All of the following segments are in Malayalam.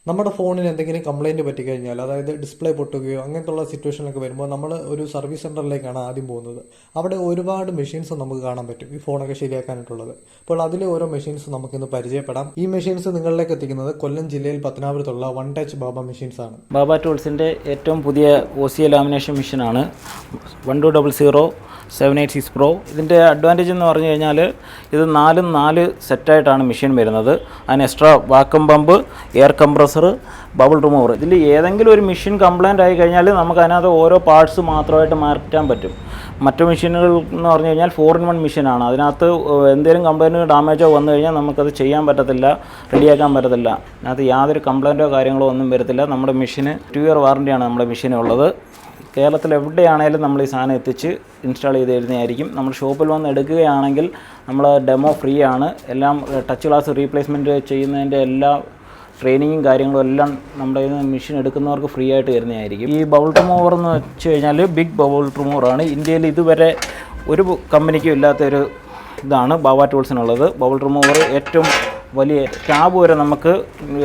നമ്മുടെ ഫോണിന് എന്തെങ്കിലും കംപ്ലൈൻറ്റ് പറ്റിക്കഴിഞ്ഞാൽ, അതായത് ഡിസ്പ്ലേ പൊട്ടുകയോ അങ്ങനത്തുള്ള സിറ്റുവേഷനിലൊക്കെ വരുമ്പോൾ നമ്മൾ ഒരു സർവീസ് സെൻ്ററിലേക്കാണ് ആദ്യം പോകുന്നത്. അവിടെ ഒരുപാട് മെഷീൻസ് നമുക്ക് കാണാൻ പറ്റും ഈ ഫോണൊക്കെ ശരിയാക്കാനായിട്ടുള്ളത്. അപ്പോൾ അതിലെ ഓരോ മെഷീൻസ് നമുക്കിന്ന് പരിചയപ്പെടാം. ഈ മെഷീൻസ് നിങ്ങളിലേക്ക് എത്തിക്കുന്നത് കൊല്ലം ജില്ലയിൽ പത്തനാപുരത്തുള്ള വൺ ടച്ച് ബാബ മെഷീൻസ് ആണ്. ബാബ ടൂൾസിൻ്റെ ഏറ്റവും പുതിയ OCA ലാമിനേഷൻ മെഷീനാണ് 1200786 Pro. ഇതിൻ്റെ അഡ്വാൻറ്റേജ് എന്ന് പറഞ്ഞു കഴിഞ്ഞാൽ ഇത് 4 സെറ്റായിട്ടാണ് മെഷീൻ വരുന്നത്. അതിന് extra vacuum pump, air compressor, bubble remover. ഇതിൽ ഏതെങ്കിലും ഒരു മെഷീൻ കംപ്ലൈൻ്റ് ആയി കഴിഞ്ഞാൽ നമുക്ക് അതിനകത്ത് ഓരോ പാർട്സ് മാത്രമായിട്ട് മാറ്റാൻ പറ്റും. മറ്റു മെഷീനുകൾ എന്ന് പറഞ്ഞു കഴിഞ്ഞാൽ 4-in-1 മെഷീനാണ്. അതിനകത്ത് എന്തെങ്കിലും കംപ്ലൈൻറ്റ് ഡാമേജോ വന്നു കഴിഞ്ഞാൽ നമുക്കത് ചെയ്യാൻ പറ്റത്തില്ല, റെഡിയാക്കാൻ പറ്റത്തില്ല. അതിനകത്ത് യാതൊരു കംപ്ലൈൻറ്റോ കാര്യങ്ങളോ ഒന്നും വരത്തില്ല. നമ്മുടെ മെഷീന് 2 year വാറണ്ടിയാണ് നമ്മുടെ മെഷീനുള്ളത്. കേരളത്തിൽ എവിടെയാണെങ്കിലും നമ്മൾ ഈ സാധനം എത്തിച്ച് ഇൻസ്റ്റാൾ ചെയ്ത് തരുന്നതായിരിക്കും. നമ്മൾ ഷോപ്പിൽ വന്ന് എടുക്കുകയാണെങ്കിൽ നമ്മൾ ഡെമോ ഫ്രീ ആണ്. എല്ലാം ടച്ച് ഗ്ലാസ് റീപ്ലേസ്മെൻറ്റ് ചെയ്യുന്നതിൻ്റെ എല്ലാ ട്രെയിനിങ്ങും കാര്യങ്ങളും എല്ലാം നമ്മുടെ മെഷീൻ എടുക്കുന്നവർക്ക് ഫ്രീ ആയിട്ട് തരുന്നതായിരിക്കും. ഈ ബബിൾ റിമൂവർ എന്ന് വെച്ച് കഴിഞ്ഞാൽ ബിഗ് ബബിൾ റിമൂവറാണ്. ഇന്ത്യയിൽ ഇതുവരെ ഒരു കമ്പനിക്കും ഇല്ലാത്തൊരു ഇതാണ് ബാബ ടൂൾസിനുള്ളത്. ബബിൾ റിമൂവർ ഏറ്റവും വലിയ ടാബ് വരെ നമുക്ക്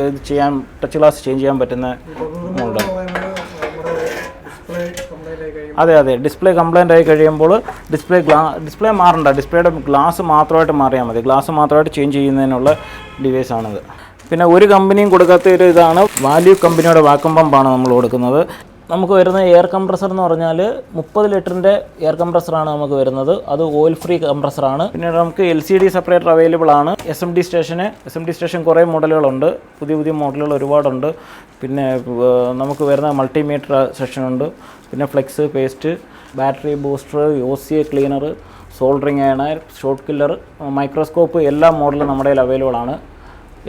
ഇത് ചെയ്യാൻ, ടച്ച് ഗ്ലാസ് ചേഞ്ച് ചെയ്യാൻ പറ്റുന്ന മോഡലാണ്. അതെ, ഡിസ്പ്ലേ കംപ്ലൈൻ്റ് ആയി കഴിയുമ്പോൾ ഡിസ്പ്ലേ മാറണ്ട, ഡിസ്പ്ലേയുടെ ഗ്ലാസ് മാത്രമായിട്ട് മാറിയാൽ മതി. ഗ്ലാസ് മാത്രമായിട്ട് ചേഞ്ച് ചെയ്യുന്നതിനുള്ള ഡിവൈസാണിത്. പിന്നെ ഒരു കമ്പനിയും കൊടുക്കാത്ത ഒരു ഇതാണ് വാല്യൂ കമ്പനിയുടെ വാക്വം പമ്പാണ് നമ്മൾ കൊടുക്കുന്നത്. നമുക്ക് വരുന്ന എയർ കംപ്രസർ എന്ന് പറഞ്ഞാൽ 30 ലിറ്ററിൻ്റെ എയർ കംപ്രസറാണ് നമുക്ക് വരുന്നത്. അത് ഓയിൽ ഫ്രീ കംപ്രസറാണ്. പിന്നെ നമുക്ക് LCD സെപ്പറേറ്റർ അവൈലബിൾ ആണ്. SMD സ്റ്റേഷൻ കുറേ മോഡലുകളുണ്ട്, പുതിയ മോഡലുകൾ ഒരുപാടുണ്ട്. പിന്നെ നമുക്ക് വരുന്ന മൾട്ടിമീറ്റർ സെക്ഷനുണ്ട്. പിന്നെ flex, paste, battery booster, OCA cleaner, soldering iron, shot killer, microscope, എല്ലാ മോഡലും നമ്മുടെ കയ്യിൽ അവൈലബിൾ ആണ്.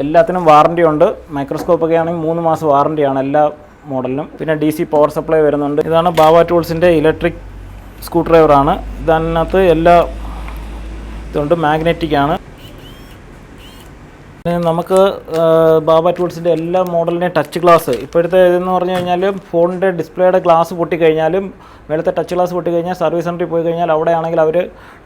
എല്ലാത്തിനും വാറണ്ടി ഉണ്ട്. മൈക്രോസ്കോപ്പൊക്കെ ആണെങ്കിൽ 3 മാസം വാറണ്ടിയാണ് എല്ലാ മോഡലിനും. പിന്നെ DC പവർ സപ്ലൈ വരുന്നുണ്ട്. ഇതാണ് ബാബ ടൂൾസിൻ്റെ ഇലക്ട്രിക് സ്ക്രൂ ഡ്രൈവറാണ്. ഇതിനകത്ത് എല്ലാ ഇതുണ്ട്, മാഗ്നറ്റിക് ആണ്. നമുക്ക് ബാബ ടൂൾസിൻ്റെ എല്ലാ മോഡലിൻ്റെയും ടച്ച് ഗ്ലാസ് ഇപ്പോഴത്തെ ഇതെന്ന് പറഞ്ഞു കഴിഞ്ഞാൽ ഫോണിൻ്റെ ഡിസ്പ്ലേയുടെ ഗ്ലാസ് പൊട്ടിക്കഴിഞ്ഞാലും മേളത്തെ ടച്ച് ഗ്ലാസ് പൊട്ടിക്കഴിഞ്ഞാൽ സർവീസ് സെൻ്ററിൽ പോയി കഴിഞ്ഞാൽ അവിടെയാണെങ്കിൽ അവർ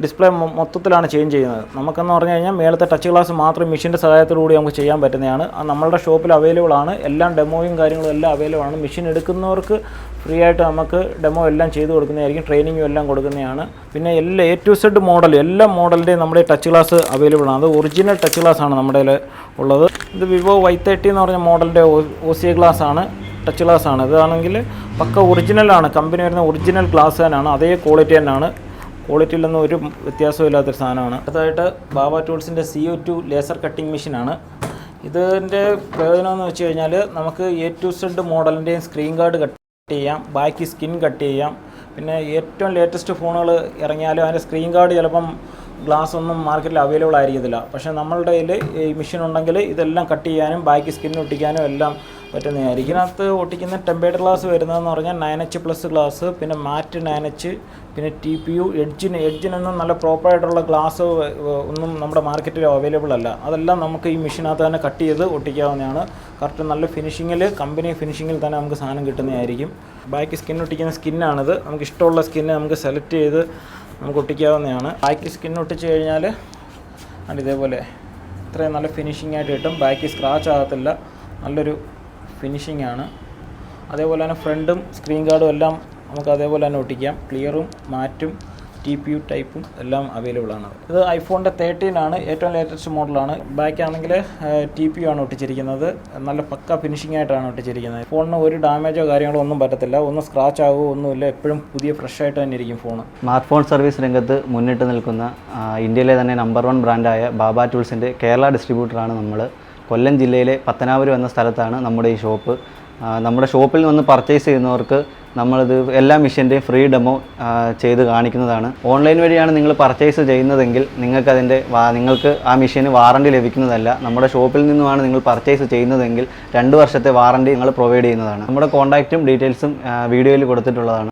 ഡിസ്പ്ലേ മൊത്തത്തിലാണ് ചേഞ്ച് ചെയ്യുന്നത്. നമുക്കെന്ന് പറഞ്ഞു കഴിഞ്ഞാൽ മേളത്തെ ടച്ച് ഗ്ലാസ് മാത്രം മെഷീൻ്റെ സഹായത്തോടുകൂടി നമുക്ക് ചെയ്യാൻ പറ്റുന്നതാണ്. നമ്മളുടെ ഷോപ്പിൽ അവൈലബിൾ ആണ്. എല്ലാം ഡെമോയും കാര്യങ്ങളും എല്ലാം അവൈലബിൾ ആണ്. മെഷീൻ എടുക്കുന്നവർക്ക് ഫ്രീ ആയിട്ട് നമുക്ക് ഡെമോ എല്ലാം ചെയ്ത് കൊടുക്കുന്നതായിരിക്കും. ട്രെയിനിങ്ങും എല്ലാം കൊടുക്കുന്നതാണ്. പിന്നെ എല്ലാ A to Z മോഡൽ, എല്ലാ മോഡലിൻ്റെയും നമ്മുടെ ടച്ച് ഗ്ലാസ് അവൈലബിൾ ആണ്. അത് ഒറിജിനൽ ടച്ച് ഗ്ലാസ് ആണ് നമ്മുടെ ഉള്ളത്. ഇത് വിവോ Y30 എന്ന് പറഞ്ഞ മോഡലിൻ്റെ OCA ഗ്ലാസ് ആണ്, ടച്ച് ഗ്ലാസ് ആണ്. ഇതാണെങ്കിൽ പക്ക ഒറിജിനലാണ്, കമ്പനി വരുന്ന ഒറിജിനൽ ഗ്ലാസ് തന്നെയാണ്, അതേ ക്വാളിറ്റി തന്നെയാണ്. ക്വാളിറ്റിയിലൊന്നും ഒരു വ്യത്യാസവും ഇല്ലാത്തൊരു സാധനമാണ്. അടുത്തതായിട്ട് ബാബ ടൂൾസിൻ്റെ CO2 ലേസർ കട്ടിംഗ് മെഷീനാണ്. ഇതിൻ്റെ പ്രയോജനം എന്ന് വെച്ച് കഴിഞ്ഞാൽ നമുക്ക് A to Z മോഡലിൻ്റെയും സ്ക്രീൻ ഗാർഡ് കട്ട് ചെയ്യാം, ബാക്കി സ്കിൻ കട്ട് ചെയ്യാം. പിന്നെ ഏറ്റവും ലേറ്റസ്റ്റ് ഫോണുകൾ ഇറങ്ങിയാലും അതിൻ്റെ സ്ക്രീൻ ഗാർഡ് ചിലപ്പം ഗ്ലാസ് ഒന്നും മാർക്കറ്റിൽ അവൈലബിൾ ആയിരിക്കത്തില്ല. പക്ഷേ നമ്മളുടെ കയ്യിൽ ഈ മെഷീൻ ഉണ്ടെങ്കിൽ ഇതെല്ലാം കട്ട് ചെയ്യാനും ബാക്കി സ്കിൻ ഒട്ടിക്കാനും എല്ലാം പറ്റുന്നതായിരിക്കും. ഇതിനകത്ത് ഒട്ടിക്കുന്ന ടെമ്പേർഡ് ഗ്ലാസ് വരുന്നതെന്ന് പറഞ്ഞാൽ 9H+ ഗ്ലാസ്, പിന്നെ മാറ്റ് 9H, പിന്നെ TPU. എഡ്ജിനൊന്നും നല്ല പ്രോപ്പറായിട്ടുള്ള ഗ്ലാസ് ഒന്നും നമ്മുടെ മാർക്കറ്റിൽ അവൈലബിൾ അല്ല. അതെല്ലാം നമുക്ക് ഈ മെഷീനകത്ത് തന്നെ കട്ട് ചെയ്ത് ഒട്ടിക്കാവുന്നതാണ്. കറക്റ്റ് നല്ല ഫിനിഷിങ്ങിൽ, കമ്പനി ഫിനിഷിങ്ങിൽ തന്നെ നമുക്ക് സാധനം കിട്ടുന്നതായിരിക്കും. ബാക്കി സ്കിൻ ഒട്ടിക്കുന്ന സ്കിന്നാണിത്. നമുക്ക് ഇഷ്ടമുള്ള സ്കിന്ന് നമുക്ക് സെലക്ട് ചെയ്ത് നമുക്ക് ഒട്ടിക്കാവുന്നതാണ്. ബാക്കി സ്കിൻ ഒട്ടിച്ച് കഴിഞ്ഞാൽ ഇതേപോലെ ഇത്രയും നല്ല ഫിനിഷിംഗ് ആയിട്ട് കിട്ടും. ബാക്കി സ്ക്രാച്ച് ആകത്തില്ല, നല്ലൊരു ഫിനിഷിംഗ് ആണ്. അതേപോലെ തന്നെ ഫ്രണ്ടും സ്ക്രീൻ ഗാർഡും എല്ലാം നമുക്ക് അതേപോലെ തന്നെ ഒട്ടിക്കാം. ക്ലിയറും മാറ്റും TPU ടൈപ്പും എല്ലാം അവൈലബിൾ ആണ്. ഇത് iPhoneൻ്റെ 13 ആണ്, ഏറ്റവും ലേറ്റസ്റ്റ് മോഡലാണ്. ബാക്കാണെങ്കിൽ TPU ആണ് ഒട്ടിച്ചിരിക്കുന്നത്. നല്ല പക്ക ഫിനിഷിംഗ് ആയിട്ടാണ് ഒട്ടിച്ചിരിക്കുന്നത്. ഫോണിന് ഒരു ഡാമേജോ കാര്യങ്ങളോ ഒന്നും പറ്റത്തില്ല, ഒന്നും സ്ക്രാച്ച് ആകുമോ ഒന്നുമില്ല. എപ്പോഴും പുതിയ ഫ്രഷ് ആയിട്ട് തന്നെ ഇരിക്കും ഫോൺ. സ്മാർട്ട് ഫോൺ സർവീസ് രംഗത്ത് മുന്നിട്ട് നിൽക്കുന്ന ഇന്ത്യയിലെ തന്നെ നമ്പർ 1 ബ്രാൻഡായ ബാബ ടൂൾസിൻ്റെ കേരള ഡിസ്ട്രിബ്യൂട്ടറാണ് നമ്മൾ. കൊല്ലം ജില്ലയിലെ പത്തനാപുരം എന്ന സ്ഥലത്താണ് നമ്മുടെ ഈ ഷോപ്പ്. നമ്മുടെ ഷോപ്പിൽ വന്ന് പർച്ചേസ് ചെയ്യുന്നവർക്ക് നമ്മളിത് എല്ലാ മെഷീൻ്റെയും ഫ്രീ ഡെമോ ചെയ്ത് കാണിക്കുന്നതാണ്. ഓൺലൈൻ വഴിയാണ് നിങ്ങൾ പർച്ചേസ് ചെയ്യുന്നതെങ്കിൽ നിങ്ങൾക്ക് ആ മെഷീന് വാറണ്ടി ലഭിക്കുന്നതല്ല. നമ്മുടെ ഷോപ്പിൽ നിന്നുമാണ് നിങ്ങൾ പർച്ചേസ് ചെയ്യുന്നതെങ്കിൽ 2 വർഷത്തെ വാറണ്ടി നിങ്ങൾ പ്രൊവൈഡ് ചെയ്യുന്നതാണ്. നമ്മുടെ കോൺടാക്റ്റും ഡീറ്റെയിൽസും വീഡിയോയിൽ കൊടുത്തിട്ടുള്ളതാണ്.